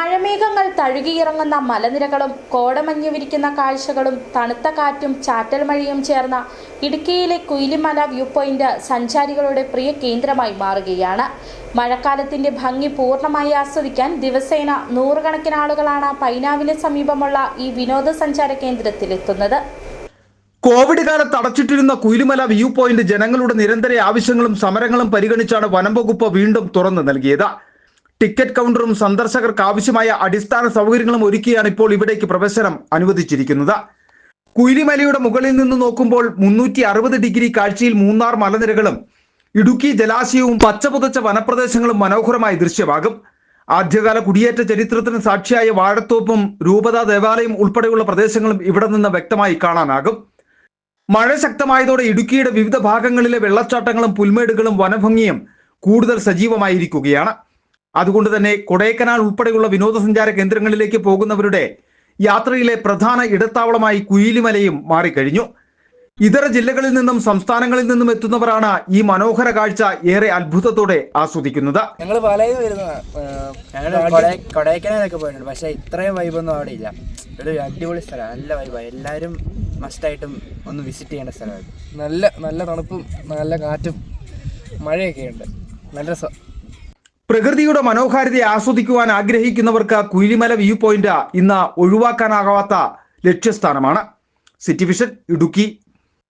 മഴമേഘങ്ങൾ തഴുകിയിറങ്ങുന്ന മലനിരകളും കോടമഞ്ഞ് വിരിക്കുന്ന കാഴ്ചകളും തണുത്ത കാറ്റും ചാറ്റൽ മഴയും ചേർന്ന ഇടുക്കിയിലെ കുയിലിമല വ്യൂ പോയിന്റ് സഞ്ചാരികളുടെ പ്രിയ കേന്ദ്രമായി മാറുകയാണ്. മഴക്കാലത്തിന്റെ ഭംഗി പൂർണ്ണമായി ആസ്വദിക്കാൻ ദിവസേന നൂറുകണക്കിന് ആളുകളാണ് പൈനാവിന് സമീപമുള്ള ഈ വിനോദസഞ്ചാര കേന്ദ്രത്തിലെത്തുന്നത്. കോവിഡ് കാലത്ത് അടച്ചിട്ടിരുന്ന കുയിലിമല വ്യൂ പോയിന്റ് ജനങ്ങളുടെ നിരന്തര ആവശ്യങ്ങളും സമരങ്ങളും പരിഗണിച്ചാണ് വനം വകുപ്പ് വീണ്ടും തുറന്നു നൽകിയത്. ടിക്കറ്റ് കൗണ്ടറും സന്ദർശകർക്ക് ആവശ്യമായ അടിസ്ഥാന സൗകര്യങ്ങളും ഒരുക്കിയാണ് ഇപ്പോൾ ഇവിടേക്ക് പ്രവേശനം അനുവദിച്ചിരിക്കുന്നത്. കുയിലിമലയുടെ മുകളിൽ നിന്ന് നോക്കുമ്പോൾ 360 ഡിഗ്രി കാഴ്ചയിൽ മൂന്നാർ മലനിരകളും ഇടുക്കി ജലാശയവും പച്ചപുതച്ച വനപ്രദേശങ്ങളും മനോഹരമായി ദൃശ്യമാകും. ആദ്യകാല കുടിയേറ്റ ചരിത്രത്തിന് സാക്ഷിയായ വാഴത്തോപ്പും രൂപത ദേവാലയം ഉൾപ്പെടെയുള്ള പ്രദേശങ്ങളും ഇവിടെ നിന്ന് വ്യക്തമായി കാണാനാകും. മഴ ശക്തമായതോടെ ഇടുക്കിയുടെ വിവിധ ഭാഗങ്ങളിലെ വെള്ളച്ചാട്ടങ്ങളും പുൽമേടുകളും വനഭംഗിയും കൂടുതൽ സജീവമായിരിക്കുകയാണ്. അതുകൊണ്ട് തന്നെ കൊടൈക്കനാൽ ഉൾപ്പെടെയുള്ള വിനോദസഞ്ചാര കേന്ദ്രങ്ങളിലേക്ക് പോകുന്നവരുടെ യാത്രയിലെ പ്രധാന ഇടത്താവളമായി കുയിലിമലയും മാറിക്കഴിഞ്ഞു. ഇതര ജില്ലകളിൽ നിന്നും സംസ്ഥാനങ്ങളിൽ നിന്നും എത്തുന്നവരാണ് ഈ മനോഹര കാഴ്ച ഏറെ അത്ഭുതത്തോടെ ആസ്വദിക്കുന്നത്. ഞങ്ങൾ പലയും കൊടൈക്കനാലൊക്കെ പോയിട്ടുണ്ട്, പക്ഷെ ഇത്രയും വൈബൊന്നും അവിടെ ഇല്ല. ഒരു അടിപൊളി സ്ഥലം, നല്ല വൈബാണ്. എല്ലാവരും മസ്റ്റായിട്ടും ഒന്ന് വിസിറ്റ് ചെയ്യേണ്ട സ്ഥലമാണ്. നല്ല തണുപ്പും നല്ല കാറ്റും മഴയൊക്കെ ഉണ്ട്. നല്ല രസം. പ്രകൃതിയുടെ മനോഹാരിതയെ ആസ്വദിക്കുവാൻ ആഗ്രഹിക്കുന്നവർക്ക് കുയിലിമല വ്യൂ പോയിന്റ് ഇന്ന് ഒഴിവാക്കാനാകാത്ത ലക്ഷ്യസ്ഥാനമാണ്. City vision, Idukki.